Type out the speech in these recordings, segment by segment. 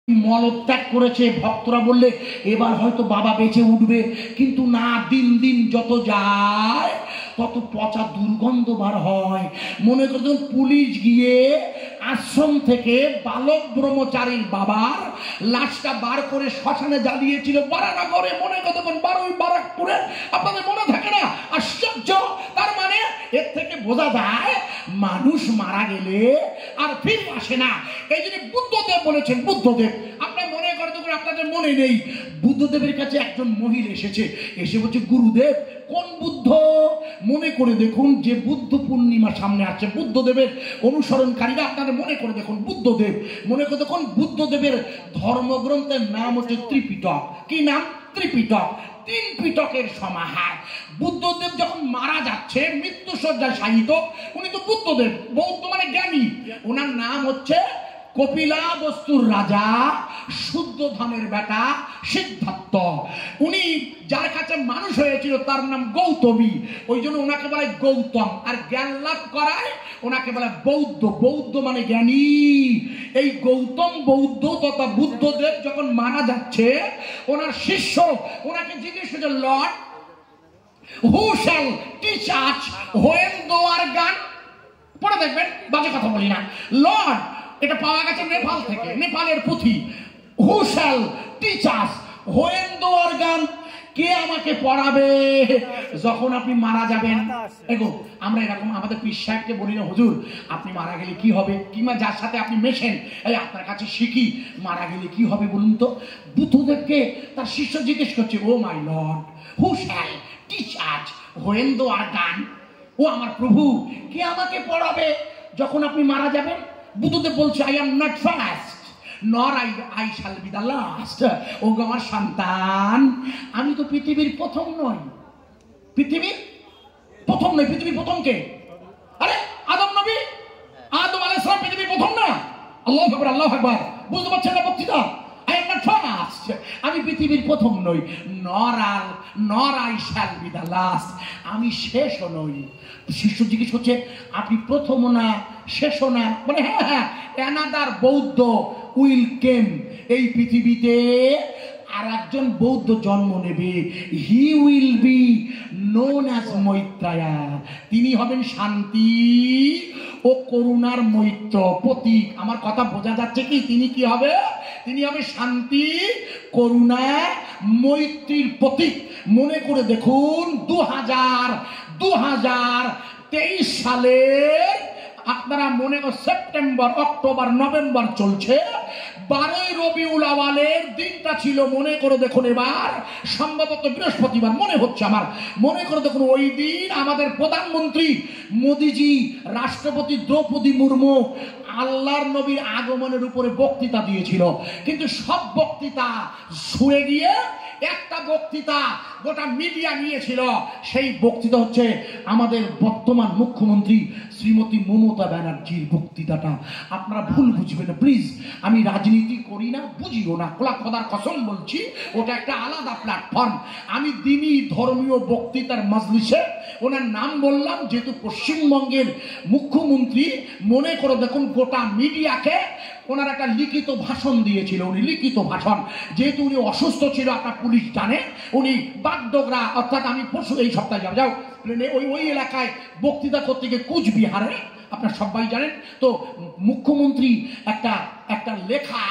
মলত্যাগ করেছে। ভক্তরা বললে এবার হয়তো বাবা বেঁচে উঠবে, কিন্তু না, দিন দিন যত যায় তত পচা দুর্গন্ধ বার হয়। মনে করতেন পুলিশ গিয়ে আশ্রম থেকে বালক ব্রহ্মচারীর বাবার লাশটা বার করে শ্মশানে জ্বালিয়েছিল বারানগরে। মনে করতেন 12ই বারাকপুরে, আপনাদের মনে থাকে না? আশ্চর্য। তার মানে এর থেকে বোঝা যায় মানুষ মারা গেলে আর ফিরে আসে না। এই জন্য বুদ্ধদেব বলেছেন, বুদ্ধদেব আপনার মনে করতে করে আপনাদের মনে নেই, বুদ্ধদেবের কাছে একজন মহিলা এসেছে, এসে বলছে গুরুদেব কোন বুদ্ধ? মনে করে দেখুন যে বুদ্ধ পূর্ণিমা সামনে আছে, বুদ্ধদেবের অনুসরণকারীরা আপনারা মনে করে দেখুন বুদ্ধদেব, মনে করে দেখুন বুদ্ধদেবের ধর্মগ্রন্থের নাম হচ্ছে ত্রিপিটক। কি নাম? ত্রিপিটক। 3 পিটকের সমাহার। বুদ্ধদেব যখন মারা যাচ্ছে, মৃত্যুশয্যায় শায়িত, উনি তো বুদ্ধদেব, বৌদ্ধ মানে জ্ঞানী, ওনার নাম হচ্ছে কপিলাবস্তুর রাজা শুদ্ধোধনের বেটা সিদ্ধার্থ। উনি যার কাছে মানুষ হয়েছিল তার নাম গৌতমী, ওই জন্য ওনাকে বলে গৌতম। আর জ্ঞান লাভ করায় ওনাকে বলে বৌদ্ধ। বৌদ্ধ মানে জ্ঞানী। এই গৌতম বৌদ্ধ তথা বুদ্ধদেব যখন মারা যাচ্ছে, ওনার শিষ্য ওনাকে জিজ্ঞেস করছে, Lord who shall teach us when thou art গান? পড়ে দেখবেন, বাজে কথা বলি না। লর্ড, এটা পাওয়া গেছে নেপাল থেকে, নেপালের পুঁথি। হু shall teach us when thou art গান? কে আমাকে পড়াবে যখন আপনি মারা যাবেন? দেখো আমরা এরকম আমাদের পীর সাহেবকে বলি না, হুজুর আপনি মারা গেলে কি হবে, কিংবা যার সাথে আপনি মেশেন এই আপনার কাছে শিখি মারা গেলে কি হবে বলুন তো। বুদ্ধদেবকে তার শিষ্য জিজ্ঞেস করছে, oh my lord who shall teach us when thou art gone? ও আমার প্রভু, কে আমাকে পড়াবে যখন আপনি মারা যাবেন? বুদ্ধদেব বলছে, I am not first nor I shall be the last. ও আমার সন্তান, আমি তো পৃথিবীর প্রথম নই। পৃথিবীর প্রথম নয়। পৃথিবীর প্রথম কে? আরে আদম নবী, আদম আলাইহিস সালাম পৃথিবীর প্রথম না? আল্লাহু আকবার, আল্লাহু আকবার। বুঝতে পারছেন না বক্তৃতা? আই এম নট ফার্স্ট, আমি পৃথিবীর প্রথম নই। Nor I shall be the last, আমি শেষও নই। শিষ্য জিজ্ঞেস করছে, আপনি প্রথমও না শেষও না? মানে হ্যাঁ হ্যাঁ, অ্যানাদার বৌদ্ধ উইল কেম, এই পৃথিবীতে আর একজন বৌদ্ধ জন্ম নেবে। He will be known as Maitreya, তিনি হবেন শান্তি ও করুণার মৈত্র প্রতীক। আমার কথা বোঝা যাচ্ছে কি? তিনি কি হবে? তিনি হবে শান্তি, করুণা, মৈত্রীর প্রতীক। মনে করে দেখুন 2023 সালের আপনারা মনে করেন সেপ্টেম্বর, অক্টোবর, নভেম্বর চলছে, 12ই রবিউল আওয়ালের দিনটা ছিল। মনে করে দেখুন এবার সম্ভবত বৃহস্পতিবার মনে হচ্ছে আমার, মনে করে দেখুন ওই দিন আমাদের প্রধানমন্ত্রী মোদিজি, রাষ্ট্রপতি দ্রৌপদী মুর্মু আল্লাহর নবীর আগমনের উপরে বক্তৃতা দিয়েছিল। কিন্তু সব বক্তৃতা শুয়ে গিয়ে একটা বক্তৃতা গোটা মিডিয়া নিয়েছিল। সেই বক্তৃতা হচ্ছে আমাদের বর্তমান মুখ্যমন্ত্রী শ্রীমতী মমতা ব্যানার্জির বক্তৃতাটা। আপনারা ভুল বুঝবেন না প্লিজ, আমি রাজনীতি করি না, বুঝিও না, খোলা খোদার কসম বলছি, ওটা একটা আলাদা প্ল্যাটফর্ম। আমি দিনই ধর্মীয় বক্তৃতার মজলিসে ওনার নাম বললাম, যেহেতু পশ্চিমবঙ্গের মুখ্যমন্ত্রী। মনে করে দেখুন গোটা মিডিয়াকে ওনার একটা লিখিত ভাষণ দিয়েছিল। উনি লিখিত ভাষণ, যেহেতু উনি অসুস্থ ছিল, আপনার পুলিশ জানে, উনি বাগডোগরা অর্থাৎ আমি পরশু এই সপ্তাহে যাও প্লেনে ওই এলাকায় বক্তৃতা করতে গিয়ে কুচবিহারে, আপনার সবাই জানেন তো, মুখ্যমন্ত্রী একটা লেখা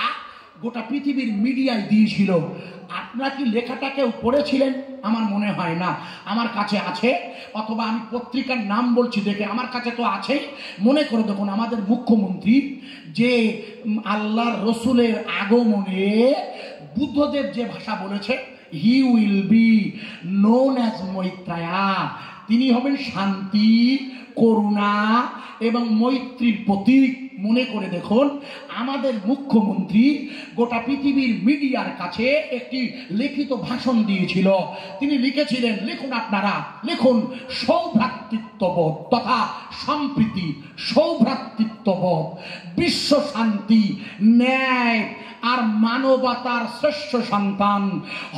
গোটা পৃথিবীর মিডিয়ায় দিয়েছিল। আপনারা কি লেখাটা কেউ পড়েছিলেন? আমার মনে হয় না। আমার কাছে আছে, অথবা আমি পত্রিকার নাম বলছি দেখে আমার কাছে তো আছেই। মনে করে দেখুন আমাদের মুখ্যমন্ত্রী যে আল্লাহর রসুলের আগমনে বুদ্ধদেব যে ভাষা বলেছে, he will be known as Maitreya, তিনি হবেন শান্তি, করুণা এবং মৈত্রীর প্রতীক। মনে করে দেখুন আমাদের মুখ্যমন্ত্রী গোটা পৃথিবীর মিডিয়ার কাছে একটি লিখিত ভাষণ দিয়েছিল। তিনি লিখেছিলেন, লিখুন আপনারা, লিখুন, সৌভ্রাতৃত্ববোধ তথা সম্প্রীতি, সৌভ্রাতৃত্ববোধ, বিশ্ব শান্তি, ন্যায় আর মানবতার শ্রেষ্ঠ সন্তান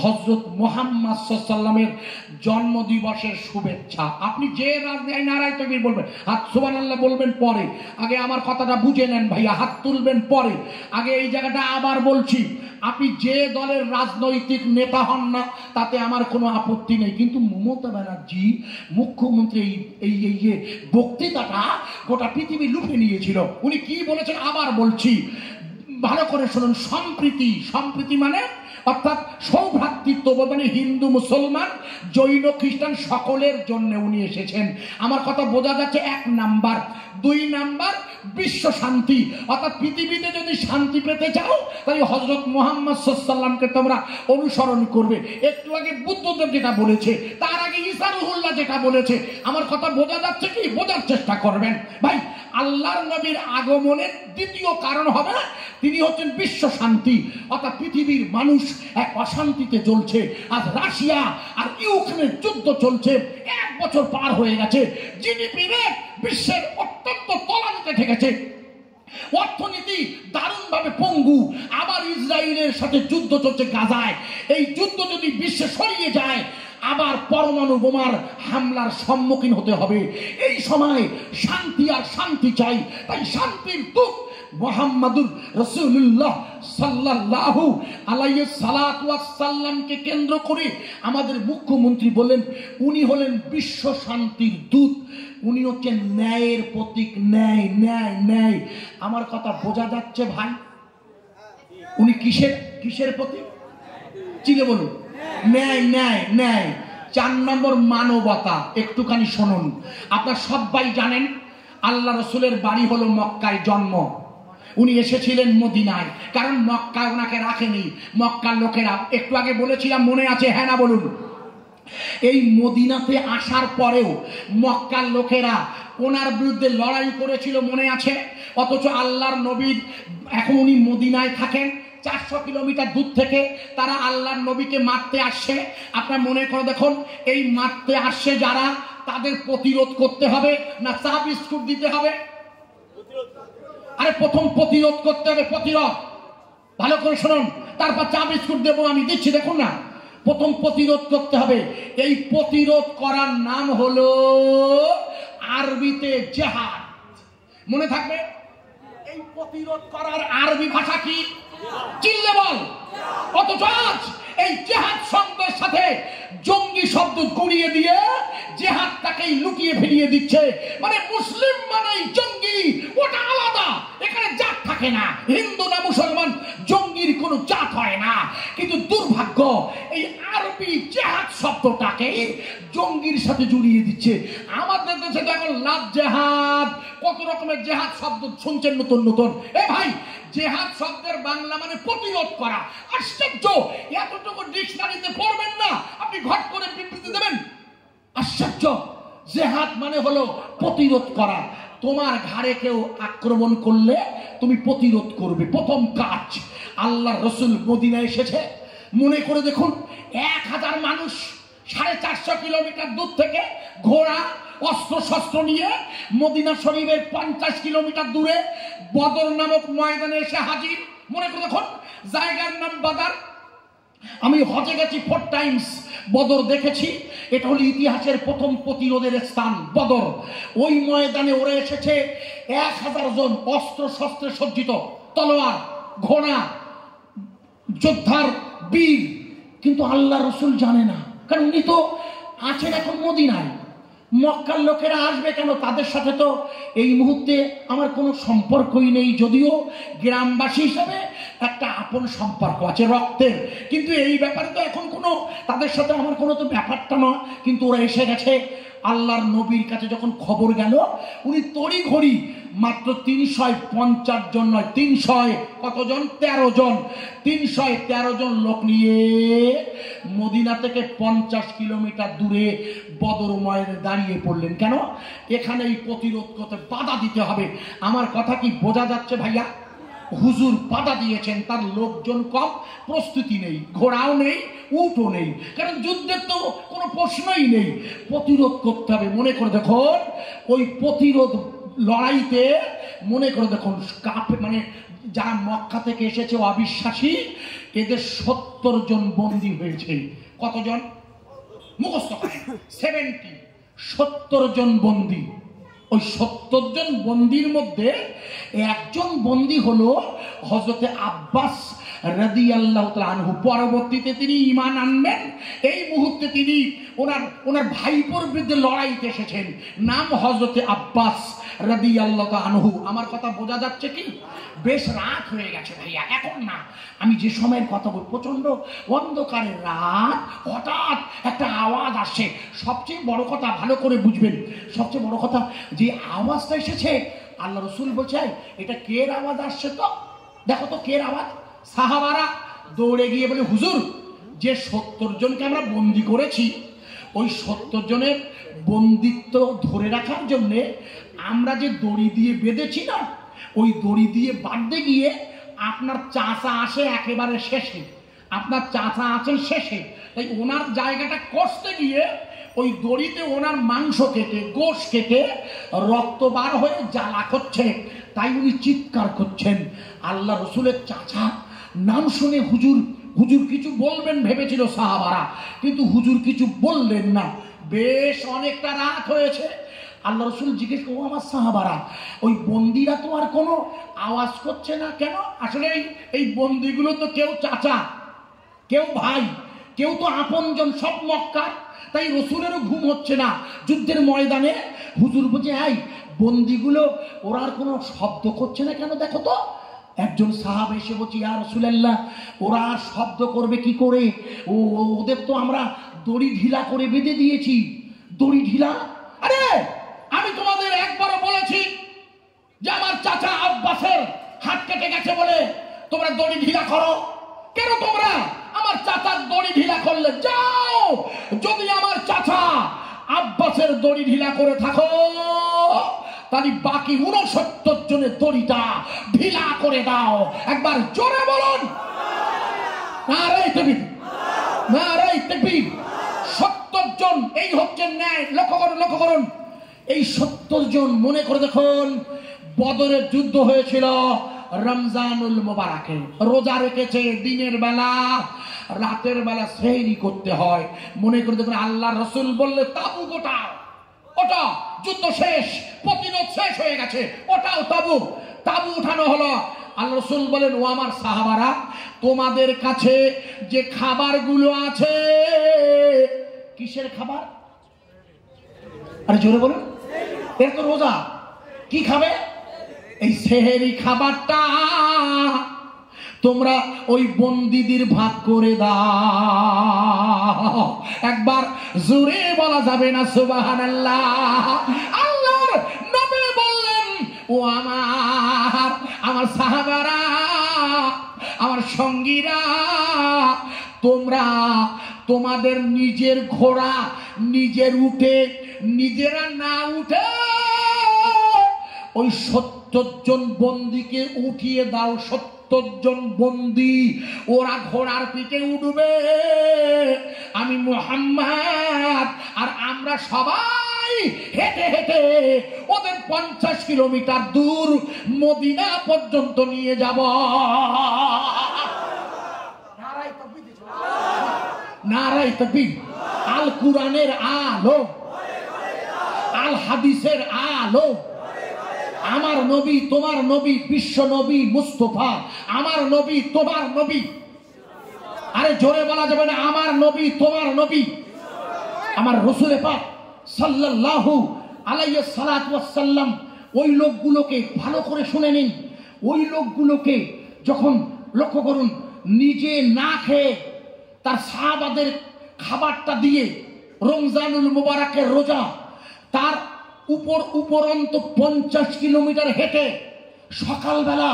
হযরত মুহাম্মদ সাল্লাল্লাহু আলাইহি ওয়াসাল্লামের জন্মদিবসের শুভেচ্ছা। আপনি যে নারায়ে তাকবীর বলবেন, হাত সুবহানাল্লাহ বলবেন পরে, আগে আমার কথাটা বুঝে নেন ভাইয়া, হাত তুলবেন পরে। আগে এই জায়গাটা আবার বলছি, আপনি যে দলের রাজনৈতিক নেতা হন না তাতে আমার কোনো আপত্তি নেই, কিন্তু মমতা ব্যানার্জি মুখ্যমন্ত্রী এই বক্তৃতাটা গোটা পৃথিবী লুফে নিয়েছিল। উনি কি বলেছেন আবার বলছি, ভালো করে শুনুন। সম্প্রীতি মানে অর্থাৎ সৌভ্রাতৃত্ব, মানে হিন্দু মুসলমান জৈন খ্রিস্টান সকলের জন্য উনি এসেছেন। আমার কথা বোঝা যাচ্ছে? 1 নাম্বার। 2 নাম্বার বিশ্ব শান্তি, অর্থাৎ পৃথিবীতে যদি শান্তি পেতে চাও তাই হযরত মুহাম্মদ সাল্লাল্লাহু আলাইহি ওয়াসাল্লামকে তোমরা অনুসরণ করবে। একটু আগে বুদ্ধদেব যেটা বলেছে, তার আগে ঈসা রুহুল্লাহ যেটা বলেছে, আমার কথা বোঝা যাচ্ছে কি? বোঝার চেষ্টা করবেন ভাই। আল্লাহর নবীর আগমনের দ্বিতীয় কারণ হবে তিনি হচ্ছেন বিশ্ব শান্তি, অর্থাৎ পৃথিবীর মানুষ এক অশান্তিতে চলছে। আজ রাশিয়া আর ইউক্রেনের যুদ্ধ চলছে, 1 বছর পার হয়ে গেছে, জিডিপি রেট বিশ্বের অত্যন্ত তলানিতে ঠেকেছে, অর্থনীতি দারুণভাবে পঙ্গু। আবার ইসরায়েলের সাথে যুদ্ধ চলছে গাজায়। এই যুদ্ধ যদি বিশ্বে ছড়িয়ে যায় আবার পরমাণু বোমার হামলার সম্মুখীন হতে হবে। এই সময় শান্তি আর শান্তি চাই। তাই শান্তির দূত মুহাম্মাদুর রাসূলুল্লাহ সাল্লাল্লাহু আলাইহি সাল্লামকে কেন্দ্র করে আমাদের মুখ্যমন্ত্রী বলেন উনি হলেন বিশ্ব শান্তির দূত, উনি হচ্ছেন ন্যায়ের প্রতীক। ন্যায় ন্যায় ন্যায়, আমার কথা বোঝা যাচ্ছে ভাই? উনি কিসের প্রতীক? চিনে বলুন, ন্যায় ন্যায় ন্যায়। 4 নম্বর মানবতা। একটুখানি শুনুন। আপনারা সবাই জানেন আল্লাহ রসুলের বাড়ি হলো মক্কায়, জন্ম। উনি এসেছিলেন মদিনায়, কারণ মক্কায় ওনাকে রাখেনি মক্কার লোকেরা। একটু আগে বলেছিলাম, মনে আছে? হ্যাঁ না বলুন। এই মদিনাতে আসার পরেও মক্কার লোকেরা ওনার বিরুদ্ধে লড়াই করেছিল, মনে আছে? অথচ আল্লাহর নবীর, এখন উনি মদিনায় থাকেন, 400 কিলোমিটার দূর থেকে তারা আল্লাহর নবীকে মারতে আসছে। আপনার মনে করে দেখুন, এই মারতে আসছে যারা, তাদের প্রতিরোধ করতে হবে না চা বিস্কুট দিতে হবে? আরে প্রথম প্রতিরোধ করতে হবে, প্রতিরোধ। ভালো করে শুনুন, তারপর চা বিস্কুট দেবো, আমি দিচ্ছি, দেখুন না। প্রথম প্রতিরোধ করতে হবে। এই প্রতিরোধ করার নাম হলো আরবিতে জিহাদ। মনে থাকবে? এই প্রতিরোধ করার আরবি ভাষা কি? চিল্লে বল। অথচ আজ এই জিহাদ শব্দের সাথে জঙ্গি শব্দ গুড়িয়ে দিয়ে জিহাদটাকেই লুকিয়ে ফিরিয়ে দিচ্ছে। মানে মুসলিম মানেই জঙ্গি, ওটা আলাদা, এখানে জাত থাকে না। হিন্দু না মুসলমান, জঙ্গির কোনো জাত হয় না। কিন্তু দুর্ভাগ্য, এই আরবি জিহাদ শব্দটাকে জঙ্গির সাথে জড়িয়ে দিচ্ছে। আমাদের দেশে এখন লাভ জেহাদ, কত রকমের জেহাদ শব্দ শুনছেন নতুন নতুন। এ ভাই, জেহাদ শব্দের বাংলা মানে প্রতিরোধ করা। আশ্চর্য, এতটুকু ডিকশনারিতে পড়বেন না, আপনি ঘট করে বিবৃতি দেবেন। আশ্চর্য, জেহাদ মানে হলো প্রতিরোধ করা। তোমার ঘাড়ে কেউ আক্রমণ করলে তুমি প্রতিরোধ করবে। প্রথম কাজ। আল্লাহর রাসূল মদিনায় এসেছে, মনে করে দেখুন, 1000 মানুষ 450 কিলোমিটার দূর থেকে ঘোড়া অস্ত্র শস্ত্র নিয়ে মদিনা শরীফের 50 কিলোমিটার দূরে বদর নামক ময়দানে এসে হাজির। মনে করে দেখুন, জায়গার নাম বাদার। আমি হজে গেছি 4 টাইমস, বদর দেখেছি। এটা হলো ইতিহাসের প্রথম প্রতিরোধের স্থান, বদর। ওই ময়দানে ওরা এসেছে 1000 জন, অস্ত্র শস্ত্রে সজ্জিত, তলোয়ার, ঘোড়া, যোদ্ধার, বীর। কিন্তু আল্লাহ রসুল জানে না, কারণ উনি তো আছেন এখন মদিনায়। মক্কার লোকেরা আসবে কেন? তাদের সাথে তো এই মুহূর্তে আমার কোনো সম্পর্কই নেই, যদিও গ্রামবাসী হিসাবে একটা আপন সম্পর্ক আছে রক্তের, কিন্তু এই ব্যাপারে তো এখন কোনো তাদের সাথে আমার কোনো তো ব্যাপারটা না। কিন্তু ওরা এসে গেছে। আল্লাহর নবীর কাছে যখন খবর গেল, উনি তড়ি ঘড়ি মাত্র 350 জন নয়, 300 কতজন? 13 জন। 313 জন লোক নিয়ে মদিনা থেকে 50 কিলোমিটার দূরে বদর ময়দানে দাঁড়িয়ে পড়লেন। কেন? এখানে এই প্রতিরোধ করতে বাধা দিতে হবে। আমার কথা কি বোঝা যাচ্ছে ভাইয়া? হুজুর বাধা দিয়েছেন, তার লোকজন কম, প্রস্তুতি নেই, ঘোড়াও নেই, উটও নেই, কারণ যুদ্ধের তো কোনো প্রশ্নই নেই। প্রতিরোধ করতে হবে। মনে করে দেখুন, ওই প্রতিরোধ লড়াইতে মনে করে দেখুন, মানে যারা মক্কা থেকে এসেছে অবিশ্বাসী, এদের 70 জন বন্দী হয়েছে। কতজন? মুখস্থ করেন, 70 জন বন্দী। ওই 70 জন বন্দীর মধ্যে একজন বন্দী হলো হযরতে আব্বাস রাদিয়াল্লাহু তাআলা আনহু। পরবর্তীতে তিনি ঈমান আনবেন। এই মুহূর্তে তিনি ওনার ভাইপোর বিরুদ্ধে লড়াইতে এসেছেন। নাম হযরতে আব্বাস রাদিয়াল্লাহু তাআলা আনহু। আমার কথা বোঝা যাচ্ছে কি? বেশ রাত হয়ে গেছে ভাইয়া, এখন না, আমি যে সময়ের কথা বল, প্রচন্ড অন্ধকারের রাত, হঠাৎ একটা আওয়াজ আসছে। সবচেয়ে বড় কথা, ভালো করে বুঝবেন, সবচেয়ে বড় কথা, যে আওয়াজটা এসেছে, আল্লাহ রাসূল বলছে এটা কের আওয়াজ আসছে? তো দেখো তো কের আওয়াজ। সাহাবারা দৌড়ে গিয়ে বলে, হুজুর, যে 70 জনকে আমরা বন্দি করেছি, ওই 70 জনের বন্দিত্ব ধরে রাখার জন্যে আমরা যে দড়ি দিয়ে বেঁধেছি না, ওই দড়ি দিয়ে বাঁধতে গিয়ে আপনার চাচা আসে একেবারে শেষে, আপনার চাচা আছেন শেষে, তাই ওনার জায়গাটা কষতে গিয়ে ওই দড়িতে ওনার মাংস কেটে, গোশ কেটে রক্ত বার হয়ে জ্বালা করছে, তাই উনি চিৎকার করছেন। আল্লাহ রসুলের চাচা নাম শুনে হুজুর কিছু বলবেন ভেবেছিল সাহাবারা, কিন্তু হুজুর কিছু বললেন না। বেশ অনেকটা রাত হয়েছে। আল্লাহ রসুল জিজ্ঞেস করবো, আমার সাহাবারা, ওই বন্দিরা তো আর কোনো আওয়াজ করছে না কেন? আসলে এই বন্দিগুলো তো কেউ চাচা, কেউ ভাই, কেউ তো আপনজন, সব মক্কা, তাই রসুলেরও ঘুম হচ্ছে না যুদ্ধের ময়দানে। হুজুর বলছে, এই বন্দিগুলো ওরা আর কোনো শব্দ করছে না কেন, দেখো তো। একজন সাহাবা এসে বলছে, ইয়া রাসূলুল্লাহ, ওরা শব্দ করবে কি করে? ওদের তো আমরা দড়ি ঢিলা করে বেঁধে দিয়েছি। দড়ি ঢিলা? আরে আমি তোমাদের একবারও বলেছি যে আমার চাচা আব্বাসের হাত কেটে গেছে বলে তোমরা দড়ি ঢিলা করো কেন? তোমরা আমার চাচার দড়ি ঢিলা করলে যাও, যদি আমার চাচা আব্বাসের দড়ি ঢিলা করে থাকো, তাহলে বাকি 69 জনের দড়িটা ঢিলা করে দাও। একবার জোরে বলুন, নারে তাকবীর, নারে তাকবীর। 70 জন, এই হচ্ছে ন্যায়। লক্ষ্য করুন, লক্ষ্য করুন, এই 70 জন, মনে করে দেখুন, বদরের যুদ্ধ হয়েছিল রমজানুল মুবারাকে, রোজা রেখেছে দিনের বেলা, রাতের বেলা সেহরি করতে হয়। মনে করে দেখুন, আল্লাহ রসুল বললে তাবু গোটাও, ওটা যুদ্ধ শেষ, প্রতিরোধ শেষ হয়ে গেছে, ওটাও তাবু। তাবু উঠানো হলো। আল্লাহ রসুল বলেন, ও আমার সাহাবারা, তোমাদের কাছে যে খাবারগুলো আছে, কিসের খাবার? আরে জোরে বলুন, এর তো রোজা, কি খাবে? এই সেহেরি খাবারটা তোমরা ওই বন্দীদের ভাগ করে দাও। একবার জোরে বলা যাবে না সুবহানাল্লাহ? আল্লাহর নবী বললেন, ও আমার সাহাবারা, আমার সঙ্গীরা, তোমরা তোমাদের নিজের ঘোড়া নিজের উঠে, নিজেরা না উঠে ওই 70 জন বন্দীকে উঠিয়ে দাও। 70 জন বন্দী, ওরা ঘোড়ার পিঠে উঠবে, আমি মুহাম্মদ আর আমরা সবাই হেঁটে হেঁটে ওদের 50 কিলোমিটার দূর মদিনা পর্যন্ত নিয়ে যাব। নারাই তাকবীর। আল কুরআনের আলো, আল হাদিসের আলো, আমার নবী, তোমার নবী, বিশ্ব নবী মুস্তাফা, আমার নবী, তোমার নবী। আরে জোরে বলা যাবে না, আমার নবী, তোমার নবী, আমার রাসূল পাক সাল্লাল্লাহু আলাইহি সাল্লাতু ওয়াস সাল্লাম। ওই লোকগুলোকে ভালো করে শুনে নিন। ওই লোকগুলোকে যখন, লক্ষ্য করুন, নিজে না খেয়ে তার সাহাবাদের খাবারটা দিয়ে, রমজানুল মুবারাকের রোজা, তার উপরন্ত 50 কিলোমিটার হেঁটে সকালবেলা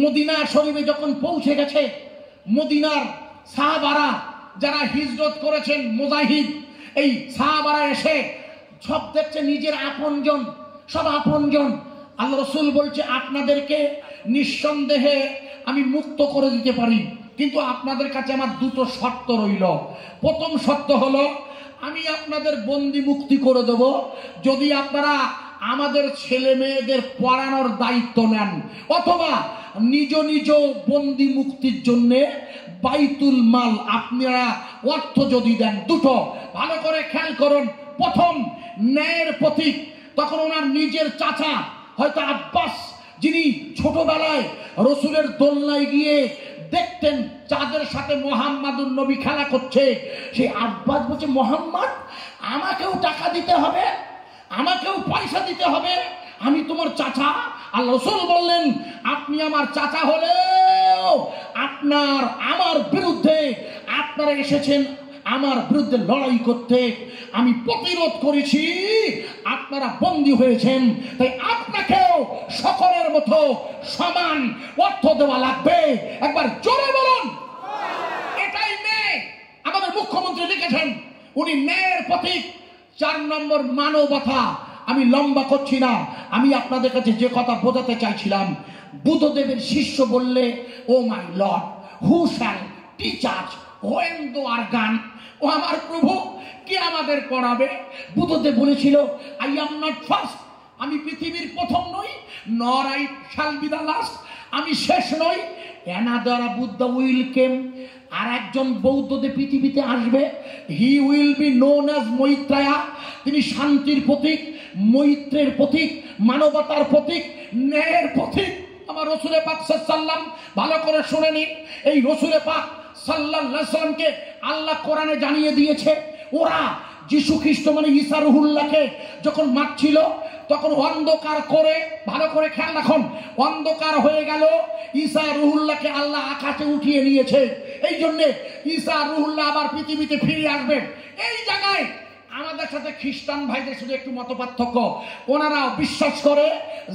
মদিনা শরীফে যখন পৌঁছে গেছে, মদিনার সাহাবারা যারা হিজরত করেছেন, মুজাহিদ, এই সাহাবারা এসে সব দেখছে নিজের আপনজন, সব আপনজন। আল্লাহ রসুল বলছে, আপনাদেরকে নিঃসন্দেহে আমি মুক্ত করে দিতে পারি, কিন্তু আপনাদের কাছে আমার 2টো শর্ত রইল। প্রথম শর্ত হলো, আমি আপনাদের বন্দি মুক্তি করে দেব যদি আপনারা আমাদের ছেলে মেয়েদের পড়ানোর দায়িত্ব নেন, অথবা নিজ নিজ বন্দি মুক্তির জন্য বাইতুল মাল আপনারা অর্থ যদি দেন। দুটো ভালো করে খেয়াল করুন। প্রথম, ন্যায়ের প্রতীক। তখন ওনার নিজের চাচা হয়তো আব্বাস, যিনি ছোটবেলায় রসুলের দোলনায় গিয়ে দেখতেন চাঁদের সাথে মোহাম্মদুর নবী খেলা করছে, সেই আব্বাস বলছে, মোহাম্মদ আমাকেও টাকা দিতে হবে, আমাকেও পয়সা দিতে হবে, আমি তোমার চাচা। আর রসুল বললেন, আপনি আমার চাচা হলেও আপনার আমার বিরুদ্ধে আপনারা এসেছেন আমার বিরুদ্ধে লড়াই করতে, আমি প্রতিরোধ করেছি, আপনারা বন্দী হয়েছেন, তাই আপনাকেও সকলের মতো সমান অর্থ দেওয়া লাগবে। একবার জোরে বলুন, এটাই ন্যায়। আমাদের মুখ্যমন্ত্রী লিখেছেন, উনি ন্যায়ের প্রতীক। 4 নম্বর, মানবতা। আমি লম্বা করছি না, আমি আপনাদের কাছে যে কথা বোঝাতে চাইছিলাম, বুদ্ধদেবের শিষ্য বললে, oh my lord, who shall teach us when thou art গান? ও আমার প্রভু, কে আমাদের পড়াবে? বুদ্ধদেব বলেছিল, আই এম নট ফার্স্ট, আমি পৃথিবীর প্রথম নই, nor I shall be the last, আমি শেষ নই। অ্যানাদার বুদ্ধ উইল কেম, আর একজন বৌদ্ধদেব পৃথিবীতে আসবে, he will be known as Maitreya, তিনি শান্তির প্রতীক, মৈত্রের প্রতীক, মানবতার প্রতীক, ন্যায়ের প্রতীক। আমার রসুলে পাক সাল্লাম, ভালো করে শুনে নিন, এই রসুলে পাক সাল্লাল্লাহু আলাইহি সাল্লামকে আল্লাহ কোরআনে জানিয়ে দিয়েছে, ওরা যিশু খ্রিস্ট মানে ঈসা রুহুল্লাহকে যখন মারছিল, তখন অন্ধকার করে, ভালো করে খেয়াল রাখুন, অন্ধকার হয়ে গেল, ঈসা রুহুল্লাহকে আল্লাহ আকাশে উঠিয়ে নিয়েছে। এই জন্যে ঈসা রুহুল্লাহ আবার পৃথিবীতে ফিরে আসবেন। এই জায়গায় আমাদের সাথে খ্রিস্টান ভাইদের শুধু একটু মত পার্থক্য, ওনারা বিশ্বাস করে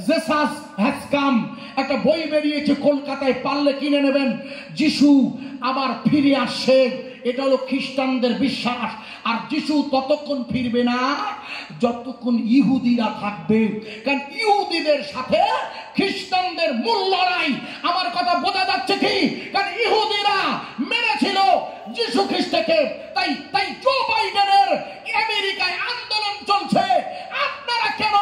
জেসাস হ্যাজ কাম, একটা বই বেরিয়েছে কলকাতায়, পারলে কিনে নেবেন, যিশু আবার ফিরে আসছে, এটা হলো খ্রিস্টানদের বিশ্বাস। আর যিশু ততক্ষণ ফিরবে না যতক্ষণ ইহুদিরা থাকবে, কারণ ইহুদিদের সাথে খ্রিস্টানদের মূল লড়াই। আমার কথা বোঝা যাচ্ছে কি? কারণ ইহুদিরা মেরেছিল যিশু খ্রিস্টকে, তাই জো বাইডেনের আমেরিকায় আন্দোলন চলছে, আপনারা কেন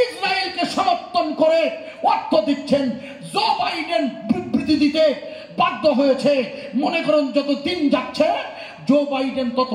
ইসরায়েলকে সমর্থন করে অর্থ দিচ্ছেন? জো বাইডেন বিবৃতি দিতে বাধ্য হয়েছে। মনে করুন যত দিন যাচ্ছে জো বাইডেন তত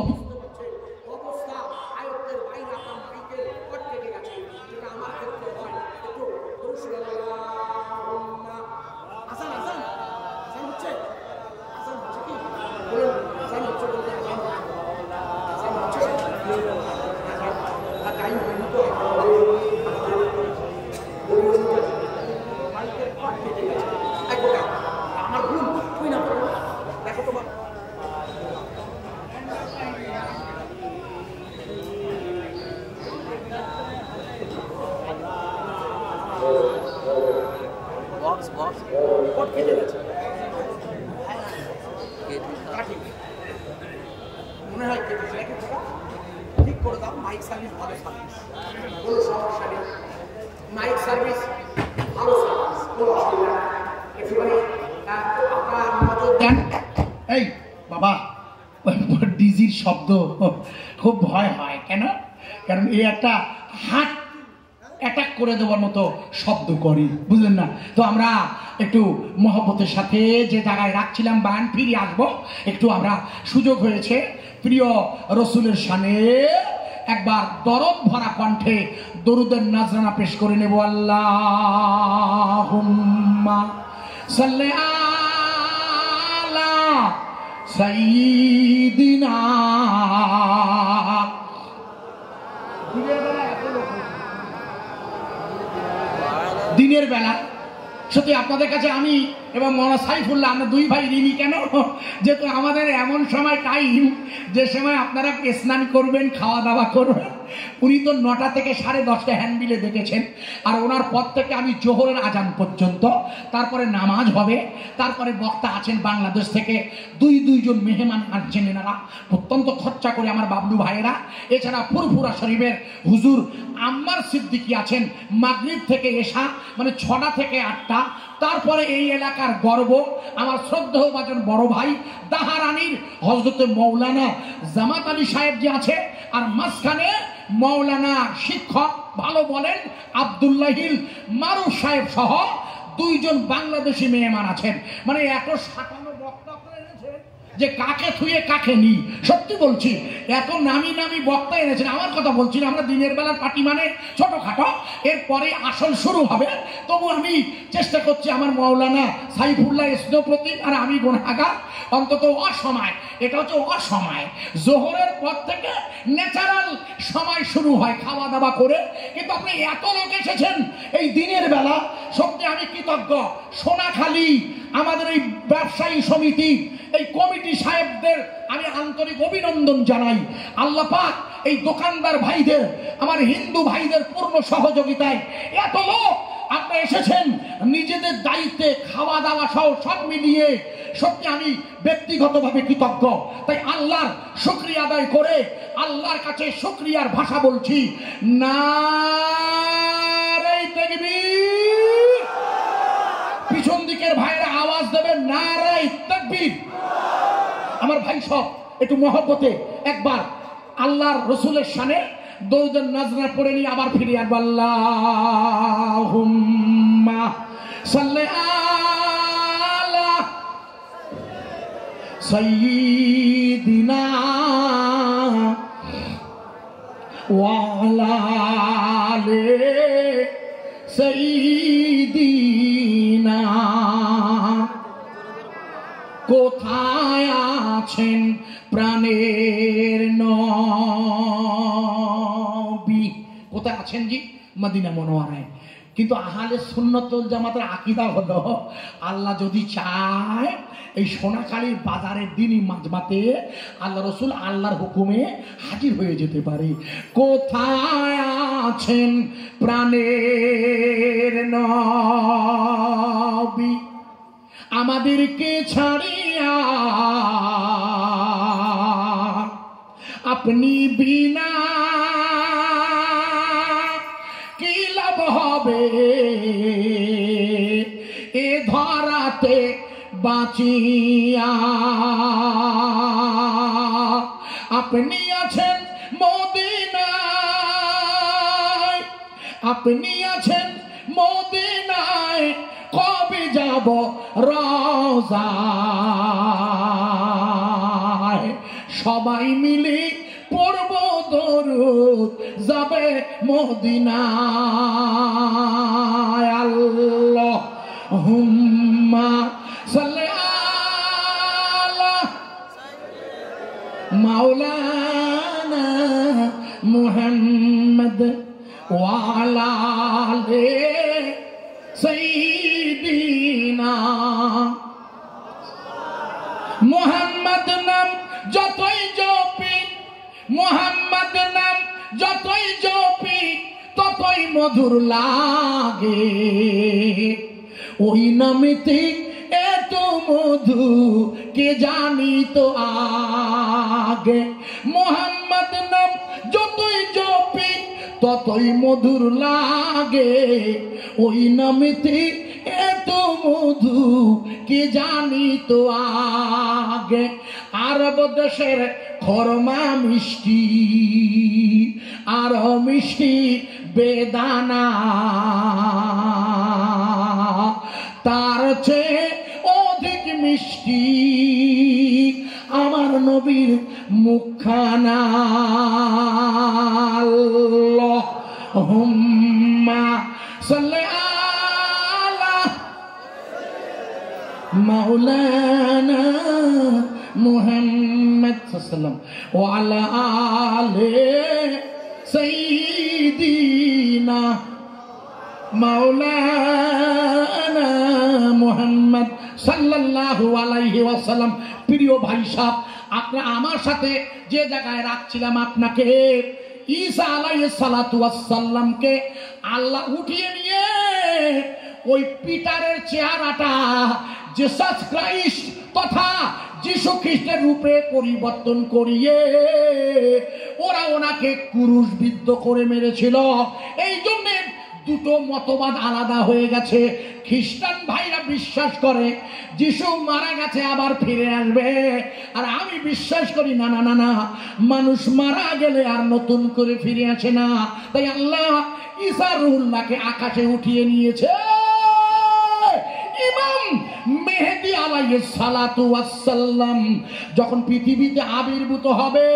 এই বাবা, ডিজির শব্দ খুব ভয় হয় কেন? কারণ এই একটা হার্ট অ্যাটাক করে দেওয়ার মতো শব্দ করি, বুঝলেন না? তো আমরা একটু মহব্বতের সাথে যে জায়গায় রাখছিলাম বায়ান, ফিরে আসবো একটু। আমরা সুযোগ হয়েছে প্রিয় রসুলের শানে একবার দরদ ভরা কণ্ঠে দরুদের নাজরানা পেশ করে নেব। আল্লাহুম্মা সাল্লি আলা সাইয়্যিদিনা। দিনের বেলা সত্যি আপনাদের কাছে আমি এবং মৌলানা সাইফুল্লাহ, আমরা দুই ভাই ঋণী। কেন? যেহেতু আমাদের এমন সময় টাইম যে সময় আপনারা স্নান করবেন, খাওয়া দাওয়া করবেন। উনি তো 9টা থেকে 10:30 হ্যান্ডবিলে দেখেছেন, আর ওনার পর থেকে আমি জোহরের আজান পর্যন্ত, তারপরে নামাজ হবে, তারপরে বক্তা আছেন বাংলাদেশ থেকে, দুইজন মেহমান আসছেন, এনারা অত্যন্ত খরচা করে আমার বাবলু ভাইয়েরা। এছাড়া ফুরফুরা শরীফের হুজুর আম্মার সিদ্দিকী আছেন, মাগরিব থেকে এশা মানে 6টা থেকে 8টা। তারপরে এই এলাকার গর্ব আমার শ্রদ্ধেয় বাজন বড় ভাই দাহারানির হযরতে মৌলানা জামাত আলী সাহেব যে আছে, আর মাঝখানে মৌলানা শিক্ষক ভালো বলেন আব্দুল্লাহিল মারুফ সাহেব সহ 2 জন বাংলাদেশি মেহমান আছেন। মানে এত 57 বক্তা এনেছেন যে কাকে থুয়ে কাকে নি, সত্যি বলছি এত নামি নামি বক্তা এনেছেন। আমার কথা বলছি না, আমরা দিনের বেলার পার্টি মানে ছোটখাটো, এরপরে আসল শুরু হবে। তবু আমি চেষ্টা করছি আমার মৌলানা সাইফুল্লাহ স্নেহপ্রতীক আর আমি গুনাহগার, অন্তত অসময়, এটা হচ্ছে অসময়। জোহরের পর থেকে ন্যাচারাল সময় শুরু হয় খাওয়া দাওয়া করে, কিন্তু আপনি এত লোক এসেছেন এই দিনের বেলা, সত্যি আমি কৃতজ্ঞ। সোনাখালী আমাদের এই ব্যবসায়ী সমিতি, এই কমিটি সাহেবদের আমি আন্তরিক অভিনন্দন জানাই। আল্লাহ পাক এই দোকানদার ভাইদের, আমার হিন্দু ভাইদের পূর্ণ সহযোগিতায় এত লোক আপনারা এসেছেন নিজেদের দায়িত্বে, খাওয়া দাওয়া সহ সব মিলিয়ে সত্যি আমি ব্যক্তিগতভাবে কৃতজ্ঞ। তাই আল্লাহর শুকরিয়া আদায় করে আল্লাহর কাছে শুকরিয়ার ভাষা বলছি, নারে তাকবীর। পিছন দিকের ভাইরা আওয়াজ দেবেন নারে তাকবীর। আমার ভাই সব একটু মহব্বতে একবার আল্লাহর রসুলের শানে দরুদের নাজরা পড়ে নিয়ে আবার ফিরে আসবো। আল্লাহুম্মা সাল্লি আলা সাইয়্যিদিনা ওয়া আলা আলি সাইয়্যিদিনা। কোথায় আছেন প্রাণের নবী? কোথায় আছেন জি? মদিনা মুনাওয়ারায়। কিন্তু আহলে সুন্নাত ওয়াল জামাতের আকীদা হলো, আল্লাহ যদি চায় এই সোনাখালীর বাজারের দিনই মাজমাতে আল্লাহ রসুল আল্লাহর হুকুমে হাজির হয়ে যেতে পারে। কোথায় আছেন প্রাণের নবী? আমাদেরকে ছাড়িয়া আপনি বিনা কি লাভ হবে এ ধরাতে বাঁচিয়া? আপনি আছেন মদিনায়, আপনি আছেন মদিনায়, কবে যাব রওজায়? সবাই মিলে পড়ব দরুদ, যাবে মদিনায়। আল্লাহুম্মা সাল্লি আলা মাওলানা মুহাম্মদ ওয়া আলা আলি সাইয়্যিদিনা। মুহাম্মদ নাম যতই জপি, মুহাম্মদ নাম যতই জপি, ততই মধুর লাগে। ওই নামেতে এত মধু কে জানি তো আগে। মুহাম্মদ নাম যতই জপি ততই মধুর লাগে। ওই নামেতে এত মধু কে জানি তো আগে। আরব দেশের খরমা মিষ্টি, আরো মিষ্টি বেদানা, তার চেয়ে অধিক মিষ্টি আমার নবীর মুখখানা। আল্লাহুম্মা সাল্লি আলা মাওলানা মুহাম্মদ সাল্লাল্লাহু ওয়া আলা আলি সাইয়্যিদিনা মাওলানা মুহাম্মদ সাল্লাল্লাহু আলাইহি ওয়াসাল্লাম। প্রিয় ভাই সাহেব, আপনারা আমার সাথে যে জায়গায় রাখছিলাম, আপনাকে ঈসা আলাইহিস সালাতু ওয়াস সালামকে আল্লাহ উঠিয়ে নিয়ে ওই পিটারের চেহারাটা জিসাস ক্রাইস্ট তথা যিশু খ্রিস্টের রূপে পরিবর্তন করিয়ে ওরা ওনাকে ক্রুশবিদ্ধ করে মেরেছিল। এই জন্য দুটো মতবাদ আলাদা হয়ে গেছে। খ্রিস্টান ভাইরা বিশ্বাস করে যিশু মারা গেছে আবার ফিরে আসবে, আর আমি বিশ্বাস করি না না না না, মানুষ মারা গেলে আর নতুন করে ফিরে আসে না। তাই আল্লাহ ঈসা রুহুল্লাহকে আকাশে উঠিয়ে নিয়েছে। ইমাম মেহেদী আলাইহিস সালাতু ওয়াস সালাম যখন পৃথিবীতে আবির্ভূত হবে,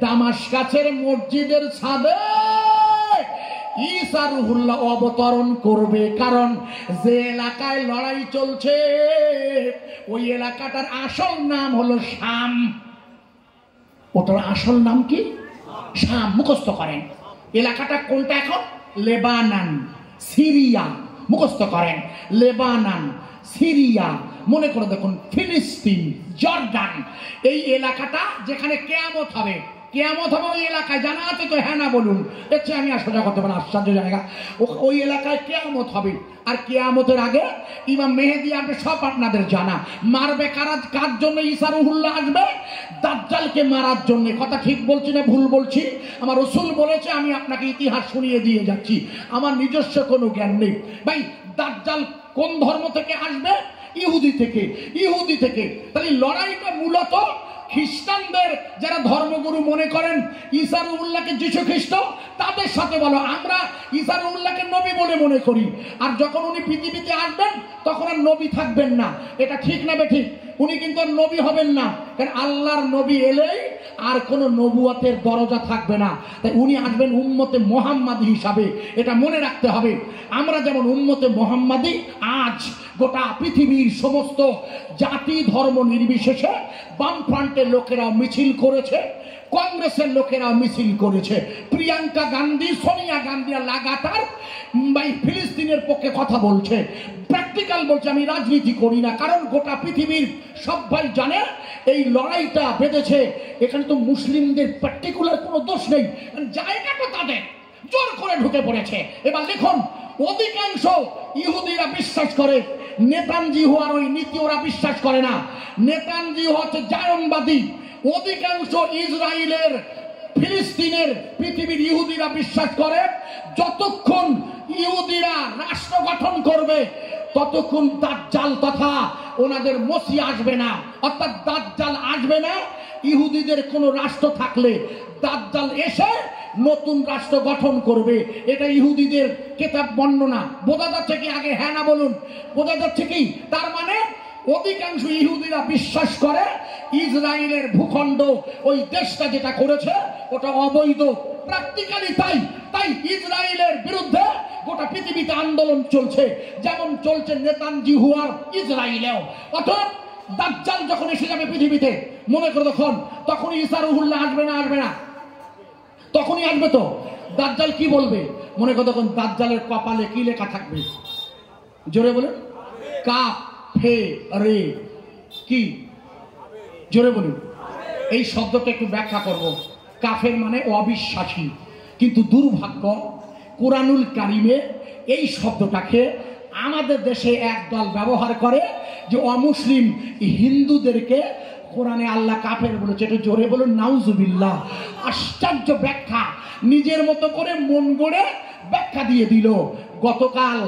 দামাশকাসের মসজিদের ছাদে ঈসা রুহুল্লাহ অবতরণ করবে। কারণ যে এলাকায় লড়াই চলছে ওই এলাকাটার আসল নাম হলো শাম। ওটার আসল নাম কি? শাম। মুখস্থ করেন। এলাকাটা কোনটা এখন? Lebanon, Syria. মুখস্থ করেন, লেবানন, সিরিয়া, মনে করে দেখুন ফিলিস্তিন, জর্ডান। এই এলাকাটা যেখানে কিয়ামত হবে, কিয়ামত হবে ওই এলাকায়, জানা আছে তো? হ্যাঁ না বলুন। দেখছি আমি আর সোজা করতে পারি, আশ্চর্য জায়গা। ওই এলাকায় কিয়ামত হবে। আর কিয়ামতের আগে ইমাম মেহেদী আসবে, সব আপনাদের জানা। মারবে কারা, কার জন্য ঈসা রুহুল্লাহ আসবে? দাজ্জালকে মারার জন্য। কথা ঠিক বলছি না ভুল বলছি? আমার রাসূল বলেছে, আমি আপনাকে ইতিহাস শুনিয়ে দিয়ে যাচ্ছি, আমার নিজস্ব কোনো জ্ঞান নেই। ভাই দাজ্জাল কোন ধর্ম থেকে আসবে? ইহুদি থেকে। ইহুদি থেকে। তাহলে লড়াইটা মূলত খ্রিস্টানদের, যারা ধর্মগুরু মনে করেন ঈসা রুহুল্লাহকে যীশু খ্রিস্ট, তাদের সাথে বলো। আমরা ঈসা রুহুল্লাহকে নবী বলে মনে করি। আর যখন উনি পৃথিবীতে আসবেন তখন আর নবী থাকবেন না। এটা ঠিক না বেঠিক? উনি কিন্তু আর নবী হবেন না, কারণ আল্লাহর নবী এলেই আর কোনো নবুয়তের দরজা থাকবে না। তাই উনি আসবেন উম্মতে মুহাম্মাদি হিসাবে। এটা মনে রাখতে হবে। আমরা যেমন উম্মতে মুহাম্মাদি, আজ গোটা পৃথিবীর সমস্ত জাতি ধর্ম নির্বিশেষে বামফ্রন্টের লোকেরাও মিছিল করেছে, কংগ্রেসের লোকেরাও মিছিল করেছে, প্রিয়াঙ্কা গান্ধী, সোনিয়া গান্ধীরা লাগাতার ফিলিস্তিনের পক্ষে কথা বলছে। প্র্যাকটিক্যাল বলছে, আমি রাজনীতি করি না। কারণ গোটা পৃথিবীর সবাই জানে এই লড়াইটা বেঁধেছে, এখানে তো মুসলিমদের পার্টিকুলার কোনো দোষ নেই, জায়গাটা তাদের, জোর করে ঢুকে পড়েছে। এবার দেখুন, অধিকাংশ ইহুদিরা বিশ্বাস করে নেতানজিহু আর ওই নীতি ওরা বিশ্বাস করে না। নেতানজিহু হচ্ছে জায়নবাদী। অধিকাংশ ইসরায়েলের, ফিলিস্তিনের, পৃথিবীর ইহুদিরা বিশ্বাস করে যতক্ষণ ইহুদিরা রাষ্ট্র গঠন করবে ততক্ষণ দাজ্জাল তথা ওনাদের মসিহ আসবে না। অর্থাৎ দাজ্জাল আসবে না। ইহুদিদের কোন রাষ্ট্র থাকলে দাজ্জাল এসে নতুন রাষ্ট্র গঠন করবে। এটা ইহুদিদের কিতাব বর্ণনা। বোঝা যাচ্ছে কি? আগে হ্যাঁ না বলুন। বোঝা যাচ্ছে কি? তার মানে অধিকাংশ ইহুদিরা বিশ্বাস করে ইসরায়েলের ভূখণ্ড, ওই দেশটা যেটা করেছে ওটা অবৈধ। প্র্যাকটিক্যালি তাই। তাই ইসরায়েলের বিরুদ্ধে গোটা পৃথিবীতে আন্দোলন চলছে, যেমন চলছে নেতানজিহু আর ইসরায়েলেও। অর্থাৎ দাজ্জাল যখন এসে যাবে পৃথিবীতে, মনে করে তখন তখন ঈসা রুহুল্লাহ আসবে না? আসবে না? তখনই আসবে তো। দাজ্জাল কি বলবে? মনে করে তখন দাজ্জালের কপালে কি লেখা থাকবে? জোরে বলেন। কাফ ফে রে, কি? জোরে বলুন। এই শব্দটা একটু ব্যাখ্যা করব। কাফের মানে অবিশ্বাসী, কিন্তু দুর্ভাগ্য কোরআনুল কারিমে এই শব্দটাকে আমাদের দেশে একদল ব্যবহার করে, যে অমুসলিম হিন্দুদেরকে কোরআনে আল্লাহ কাফের বলেছে। এটা জোরে বলুন নাউজুবিল্লাহ। আশ্চর্য ব্যাখ্যা, নিজের মতো করে মন গড়ে ব্যাখ্যা দিয়ে দিল। গতকাল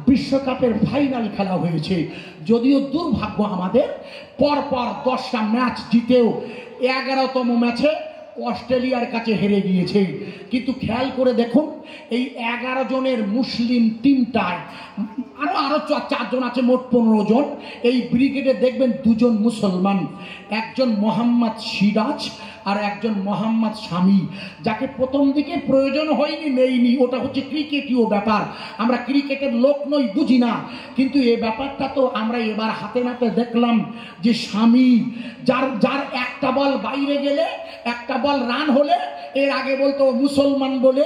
বিশ্বকাপের ফাইনাল খেলা হয়েছে, যদিও দুর্ভাগ্য আমাদের পরপর 10টা ম্যাচ জিতেও 11তম ম্যাচে অস্ট্রেলিয়ার কাছে হেরে গিয়েছে। কিন্তু খেয়াল করে দেখুন, এই 11 জনের মুসলিম টিমটায় আরো 4 জন আছে, মোট 15 জন। এই ব্রিগেডে দেখবেন 2 জন মুসলমান, একজন মোহাম্মদ সিরাজ আর একজন মোহাম্মদ শামি, যাকে প্রথম দিকে প্রয়োজন হয়নি, নেইনি। ওটা হচ্ছে ক্রিকেটীয় ব্যাপার। আমরা ক্রিকেটের লোক নই, বুঝি না। কিন্তু এই ব্যাপারটা তো আমরা এবার হাতে নাতে দেখলাম যে শামি, যার একটা বল বাইরে গেলে, একটা বল রান হলে, এর আগে বলতো মুসলমান বলে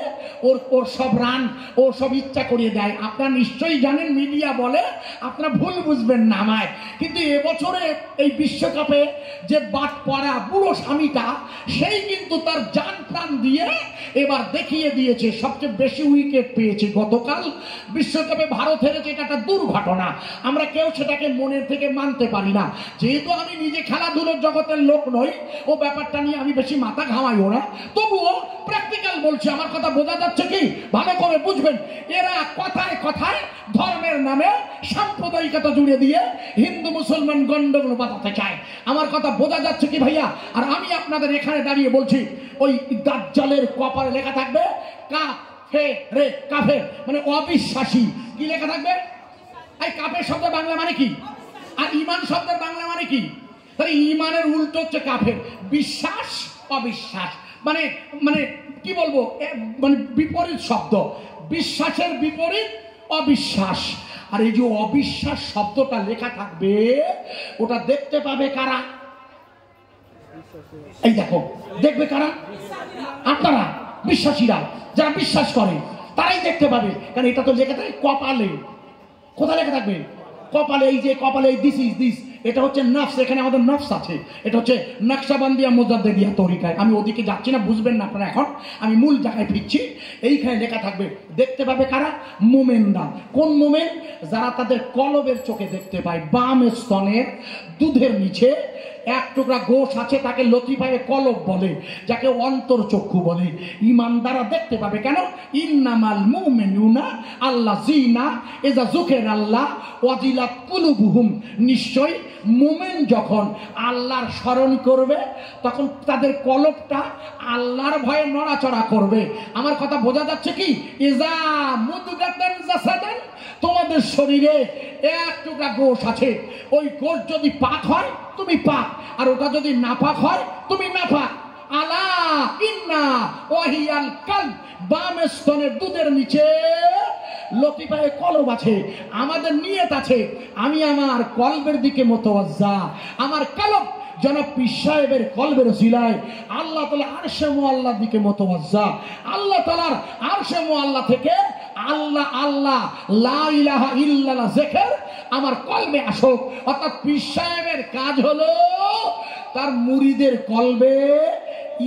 ওর সব রান ও সব ইচ্ছা করিয়ে দেয়। আপনারা নিশ্চয়ই জানেন, মিডিয়া বলে, আপনারা ভুল বুঝবেন না আমায়। কিন্তু এবছরে এই বিশ্বকাপে যে বাদ পড়া বুড়ো স্বামীটা, সেই কিন্তু তার জান প্রাণ দিয়ে এবার দেখিয়ে দিয়েছে। সবচেয়ে বেশি উইকেট পেয়েছে গতকাল বিশ্বকাপে ভারত হেরেছে, এটা একটা দুর্ঘটনা। আমরা কেউ সেটাকে মনের থেকে মানতে পারি না। যেহেতু আমি নিজে খেলাধুলোর জগতের লোক নই, ও ব্যাপারটা নিয়ে আমি বেশি মাথা ঘামাইও না, তবুও প্র্যাকটিক্যাল বলছি। আমার কথা বোঝা যাচ্ছে কি? ভালো করে বুঝবেন। এরা কথায় কথায় ধর্মের নামে সাম্প্রদায়িকতা জুড়ে দিয়ে হিন্দু মুসলমান গন্ডগোল বাঁধাতে চায়। আমার কথা বোঝা যাচ্ছে কি ভাইয়া? আর আমি আপনাদের এখানে দাঁড়িয়ে বলছি, ওই দাজ্জালের কপালে লেখা থাকবে কাফের, কাফের মানে অবিশ্বাসী। কি লেখা থাকবে? এই কাফের শব্দের বাংলা মানে কি? আর ঈমান শব্দের বাংলা মানে কি? তাহলে ঈমানের উল্টো হচ্ছে কাফের। বিশ্বাস, অবিশ্বাস মানে মানে কি বলবো, মানে বিপরীত শব্দ। বিশ্বাসের বিপরীত অবিশ্বাস। আর এই যে অবিশ্বাস শব্দটা লেখা থাকবে, ওটা দেখতে পাবে কারা? এই দেখো, দেখবে কারা? আপনারা বিশ্বাসীরা, যারা বিশ্বাস করে তারাই দেখতে পাবে। কারণ এটা তো লেখা থাকে কপালে। কোথায় লেখা থাকবে? কপালে। এই যে কপালে, দিস ইজ দিস, এটা হচ্ছে নফস। এখানে আমাদের নফস আছে। এটা হচ্ছে নকশাবন্দিয়া মুজাদ্দিদিয়া তরিকায়। আমি ওদিকে যাচ্ছি না, বুঝবেন না আপনারা এখন। আমি মূল জায়গায় ফিরছি। এইখানে লেখা থাকবে, দেখতে পাবে কারা? মোমেনরা। কোন মোমেন? যারা তাদের কলবের চোখে দেখতে পায়। বাম স্তনের দুধের নিচে এক টুকরা গোশ আছে, তাকে লতিফায়ে কলব বলে, যাকে অন্তর চক্ষু বলে। ঈমানদাররা দেখতে পাবে। কেন? ইন্নামাল মুমিনুনা আল্লাযিনা ইযা যুকিরাল্লাহ ওয়াজিলাত কুলুবুহুম। নিশ্চয় মুমিন যখন আল্লাহর স্মরণ করবে, তখন তাদের কলবটা আল্লাহর ভয়ে নড়াচড়া করবে। আমার কথা বোঝা যাচ্ছে কি? ইযা মুদগাতান জাসাদান, তোমাদের শরীরে এক টুকরা গোশ আছে। ওই গোশ যদি পাক হয় তুমি পাক, আর ওটা যদি নাপাক হয় তুমি নাপাক। আলা ইন্না ওয়াহিয়াল কালব, বাম স্তনের দুধের নিচে লতিফায়ে কলব আছে। আমাদের নিয়ত আছে, আমি আমার কলবের দিকে মুতাওয়াজ্জা। আমার কলব জনাব পীর সাহেবের কলবের ওসিলায় আল্লাহ তাআলা আরশে মুআল্লার দিকে মুতাওয়াজ্জা। আল্লাহ তাআলার আরশে মুআল্লা থেকে আল্লাহ আল্লাহ লা ইলাহা ইল্লাল্লাহ জিকির আমার কলবে আসুক। অর্থাৎ পীর সাহেবের কাজ হলো তার মুরিদের কলবে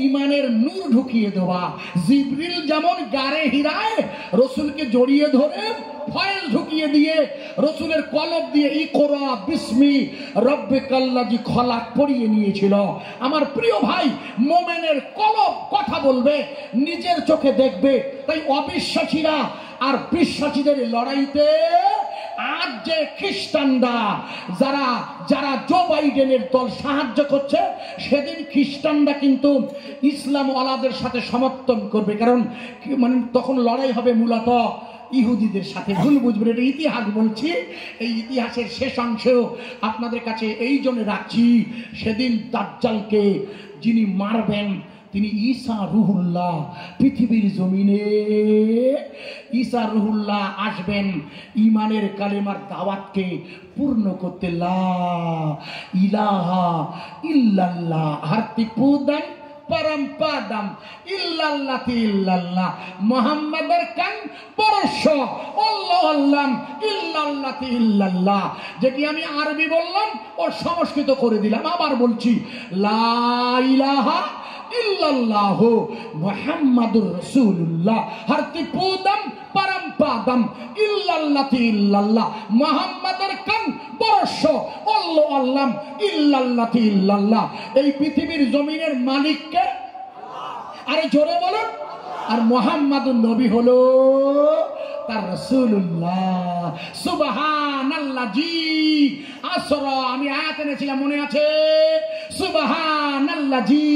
ঈমানের নূর ঢুকিয়ে দেওয়া। জিবরিল যেমন গারে হিরায় রাসূলকে জড়িয়ে ধরে ফয়েজ ঢুকিয়ে দিয়ে রাসূলের কলব দিয়ে ইকরা বিসমি রাব্বিকাল্লাযী খলাক পড়িয়ে নিয়েছিল। আমার প্রিয় ভাই, মুমিনের কলব কথা বলবে, নিজের চোখে দেখবে। তাই অবিশ্বাসীরা আর বিশ্বাসীদের লড়াইতে আজ যে খ্রিস্টানরা যারা যারা জো বাইডেনের দল সাহায্য করছে, সেদিন খ্রিস্টানরা কিন্তু ইসলাম ওয়ালাদের সাথে সমর্থন করবে। কারণ মানে তখন লড়াই হবে মূলত ইহুদিদের সাথে। ভুল বুঝবেন, এটা ইতিহাস বলছি। এই ইতিহাসের শেষ অংশেও আপনাদের কাছে এই জন্য রাখছি, সেদিন দাজ্জালকে যিনি মারবেন তিনি ঈসা রুহুল্লাহ। পৃথিবীর জমিনে ঈসা রুহুল্লাহ আসবেন ঈমানের কালেমার দাওয়াতকে পূর্ণ করতে। লা ইলাহা ইল্লাল্লাহ হারতি পুদান পরমপাদম ইল্লাল্লাহি ইল্লাল্লাহ মুহাম্মাদের কান পরশ আল্লাহ আল্লাহ ইল্লাল্লাহি ইল্লাল্লাহ। যেটি আমি আরবি বললাম ও সংস্কৃত করে দিলাম। আবার বলছি, লা ইলাহা ইল্লাল্লাহ মুহাম্মাদুর রাসূলুল্লাহ হারতি পুদাম পরমপাদম ইল্লাল্লাহি ইল্লাল্লাহ মুহাম্মাদের কান পরশ আল্লাহ আল্লাহ ইল্লাল্লাহি ইল্লাল্লাহ। এই পৃথিবীর জমিনের মালিক কে? আরে জোরে বলুন। আর মুহাম্মাদুর নবী হলো তার রাসূলুল্লাহ। সুবহানাল্লাযী আসরা, আমি আয়াত এনেছিলাম মনে আছে? সুবহানাল্লাযী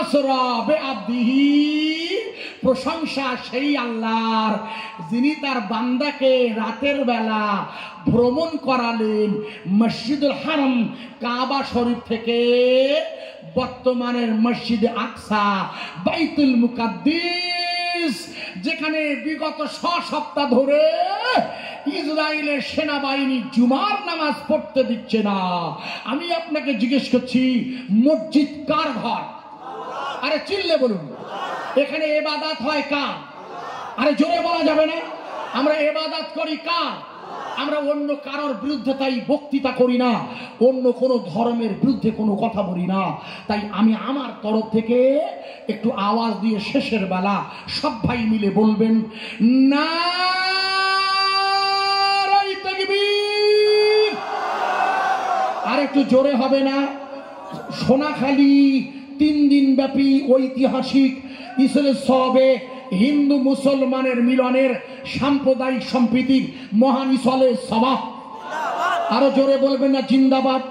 আসরা বিআবদিহি, প্রশংসা সেই আল্লাহর যিনি তার বান্দাকে রাতের বেলা ভ্রমণ করালেন মসজিদুল হারাম কাবা শরীফ থেকে বর্তমানের মসজিদে আকসা বাইতুল মুকাদ্দিস, যেখানে বিগত 6 সপ্তাহ ধরে ইসরায়েলের সেনাবাহিনী জুমার নামাজ পড়তে দিচ্ছে না। আমি আপনাকে জিজ্ঞেস করছি, মসজিদ কার ঘর? আরে চিল্লে বলুন। এখানে ইবাদত হয় কার? আরে জোরে বলা যাবে না? আমরা ইবাদত করি কার? আমরা অন্য কারোর বিরুদ্ধে তাই বক্তৃতা করি না, অন্য কোনো ধর্মের বিরুদ্ধে কোনো কথা বলি না। তাই আমি আমার তরফ থেকে একটু আওয়াজ দিয়ে শেষের বেলা সব ভাই মিলে বলবেন নারায়ে তাকবীর। আর একটু জোরে হবে না? সোনাখালী 3 দিন ব্যাপী ঐতিহাসিক ইসলামের সবে হিন্দু মুসলমানের মিলনের সাম্প্রদায়িক সম্প্রীতির মহান ইসলের সভা। আরো জোরে বলবেন না জিন্দাবাদ।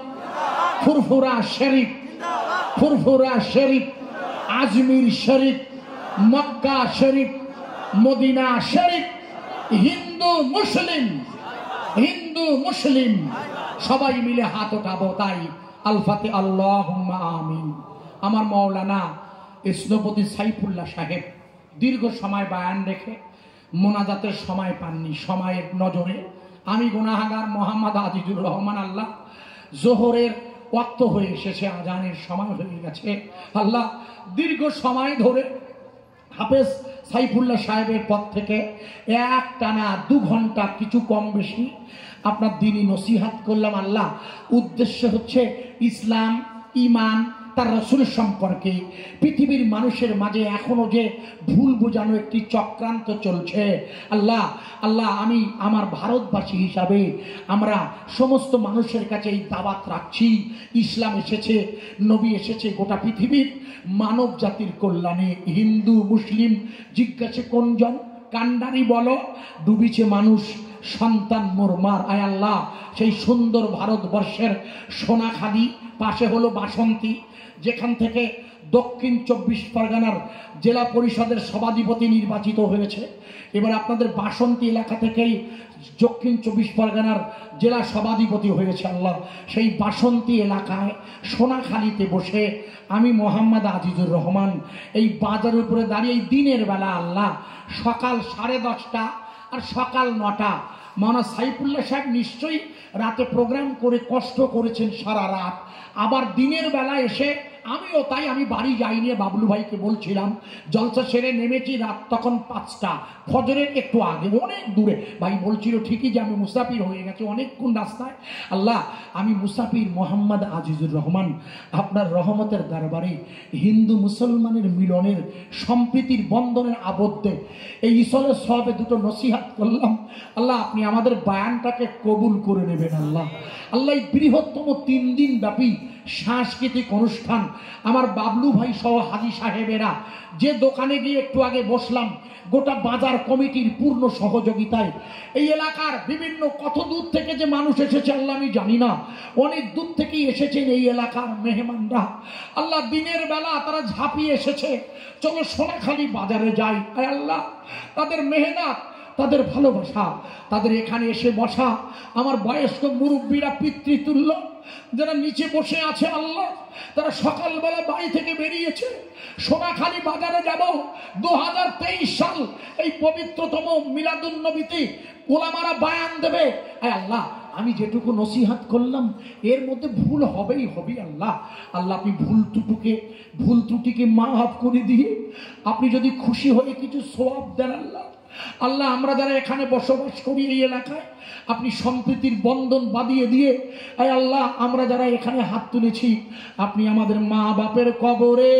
ফুরফুরা শরীফ, ফুরফুরা শরীফ, আজমির শরীফ, মক্কা শরীফ, মদিনা শরীফ, হিন্দু মুসলিম, হিন্দু মুসলিম সবাই মিলে হাত ওঠাবো। তাই আল ফাতিহা, আল্লাহুম্মা আমিন। আমার মাওলানা ইসলামপতি সাইফুল্লাহ সাহেব দীর্ঘ সময় বায়ান রেখে মোনাজাতের সময় পাননি। সময়ের নজরে আমি গুনাহগার মোহাম্মদ আজিজুর রহমান, আল্লাহ জোহরের ওয়াক্ত হয়ে এসেছে, আজানের সময় হয়ে গেছে। আল্লাহ দীর্ঘ সময় ধরে হাফেজ সাইফুল্লাহ সাহেবের পথ থেকে একটানা 2 ঘন্টা কিছু কম বেশি আপনার দ্বীনি নসিহত করলাম। আল্লাহ উদ্দেশ্য হচ্ছে ইসলাম, ঈমান, তার রাসূল সম্পর্কে পৃথিবীর মানুষের মাঝে এখনো যে ভুল বোঝানো একটি চক্রান্ত চলছে। আল্লাহ আল্লাহ আমি আমার ভারতবাসী হিসাবে আমরা সমস্ত মানুষের কাছে এই দাওয়াত রাখছি, ইসলাম এসেছে, নবী এসেছে গোটা পৃথিবীর মানব জাতির কল্যাণে। হিন্দু মুসলিম জিজ্ঞাসে কোনজন, কান্ডারি বলো, ডুবিছে মানুষ সন্তান মোরমার। আয় আল্লাহ সেই সুন্দর ভারতবর্ষের সোনাখালী পাশে হলো বাসন্তী, যেখান থেকে দক্ষিণ 24 পরগনার জেলা পরিষদের সভাধিপতি নির্বাচিত হয়েছে। এবার আপনাদের বাসন্তী এলাকা থেকেই দক্ষিণ 24 পরগনার জেলা সভাধিপতি হয়েছে। আল্লাহ সেই বাসন্তী এলাকায় সোনাখালীতে বসে আমি মোহাম্মদ আজিজুর রহমান এই বাজারের উপরে দাঁড়িয়ে এই দিনের বেলা আল্লাহ সকাল 10:30 আর সকাল 9টা মাওলানা সাইফুল্লাহ সাহেব নিশ্চয়ই রাতে প্রোগ্রাম করে কষ্ট করেছেন সারা রাত, আবার দিনের বেলা এসে আমিও তাই আমি বাড়ি যাইনি, বাবলু ভাইকে বলছিলাম জলসা সেরে নেমেছি রাত তখন 5টা, ফজরের একটু আগে, অনেক দূরে। ভাই বলছিল ঠিকই যে আমি মুসাফির হয়ে গেছি অনেকক্ষণ রাস্তায়। আল্লাহ আমি মুসাফির মোহাম্মদ আজিজুর রহমান আপনার রহমতের দরবারে হিন্দু মুসলমানের মিলনের সম্প্রীতির বন্ধনের আবদ্ধে এই ইসলের সবে 2টো নসিহত করলাম। আল্লাহ আপনি আমাদের বয়ানটাকে কবুল করে নেবেন। আল্লাহ আল্লাহ এই বৃহত্তম 3 দিন ব্যাপী সাংস্কৃতিক অনুষ্ঠান আমার বাবলু ভাই সহ হাজী সাহেবেরা যে দোকানে গিয়ে একটু আগে বসলাম, গোটা বাজার কমিটির পূর্ণ সহযোগিতায় এই এলাকার বিভিন্ন কত দূর থেকে যে মানুষ এসেছে আল্লাহ আমি জানি না, অনেক দূর থেকেই এসেছেন এই এলাকার মেহমানরা। আল্লাহ দিনের বেলা তারা ঝাঁপিয়ে এসেছে, চলো সোনাখালী বাজারে যাই। আল্লাহ তাদের মেহনত, তাদের ভালোবাসা, তাদের এখানে এসে বসা আমার বয়স্ক মুরব্বীরা পিতৃতুল্য যারা নিচে বসে আছে আল্লাহ, তারা সকালবেলা বাড়ি থেকে বেরিয়েছে সোনাখালী বাজারে যাব 2023 সাল এই পবিত্রতম মিলাদুন নবীতে ওলামারা বয়ান দেবে। আল্লাহ আমি যেটুকু নসিহত করলাম এর মধ্যে ভুল হবেই হবে। আল্লাহ আল্লাহ আপনি ভুল ত্রুটিকে মাফ করে দিয়ে আপনি যদি খুশি হয়ে কিছু সওয়াব দেন আল্লাহ। আল্লাহ আমরা যারা এখানে বসবাস করি এই এলাকায় আপনি সম্প্রীতির বন্ধন বাঁধিয়ে দিয়ে আল্লাহ আমরা যারা এখানে হাত তুলেছি আপনি আমাদের মা বাপের কবরে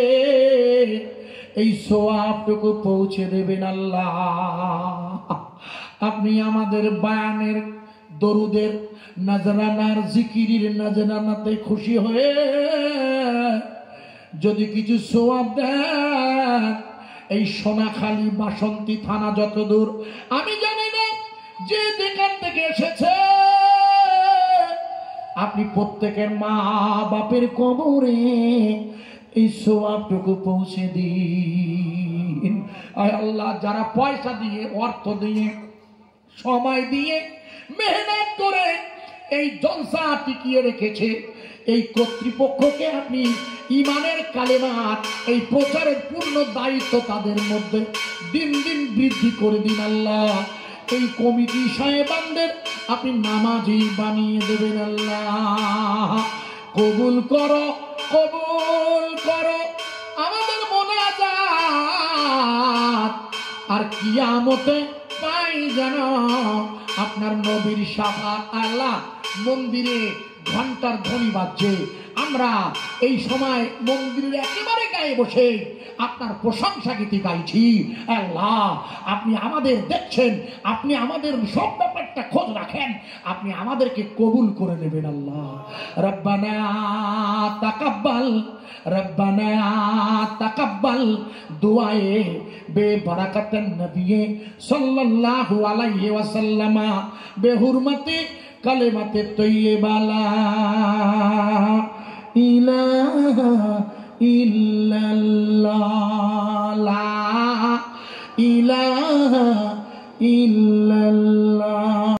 এই সওয়াবটুকু পৌঁছে দেবেন। আল্লাহ আপনি আমাদের বয়ানের, দরুদের, নজরানার, জিকিরের নজরানাতে খুশি হয়ে যদি কিছু সওয়াব দেন এই সোনাখালী বাসন্তী থানা যত দূর আমি জানি না যে যেখান থেকে এসেছে আপনি প্রত্যেকের মা বাপের কবরে এই সওয়াবটুকু পৌঁছে দিন। আল্লাহ যারা পয়সা দিয়ে, অর্থ দিয়ে, সময় দিয়ে, মেহনত করে এই জলসা টিকিয়ে রেখেছে এই কর্তৃপক্ষকে আপনি ইমানের কালেমাত এই প্রচারের পূর্ণ দায়িত্ব তাদের মধ্যে দিন দিন বৃদ্ধি করে দিন। আল্লাহ এই কমিটি সাহেবানদের আপনি নামাজি বানিয়ে দেবেন। আল্লাহ কবুল করো, কবুল করো আমাদের মোনাজাত, আর কিয়ামতে পাই যেন আপনার নবীর শাফাত। আল্লাহ মন্দিরে ঘন্টার ধ্বনি বাজছে, আমরা এই সময় মন্দিরের একেবারে গায়ে বসে আপনার প্রশংসা গীতি গাইছি। আল্লাহ আপনি আমাদের দেখছেন, আপনি আমাদের সব ব্যাপারটা খোঁজ রাখেন, আপনি আমাদেরকে কবুল করে নেবেন। আল্লাহ রব্বানা তাকাব্বাল, রব্বানা তাকাব্বাল দুআয়ে বেবারাকাতান নবিয়ে সাল্লাল্লাহু আলাইহি ওয়াসাল্লামা বেহুরমতি কালেমাতে তৈয়্যিবা লা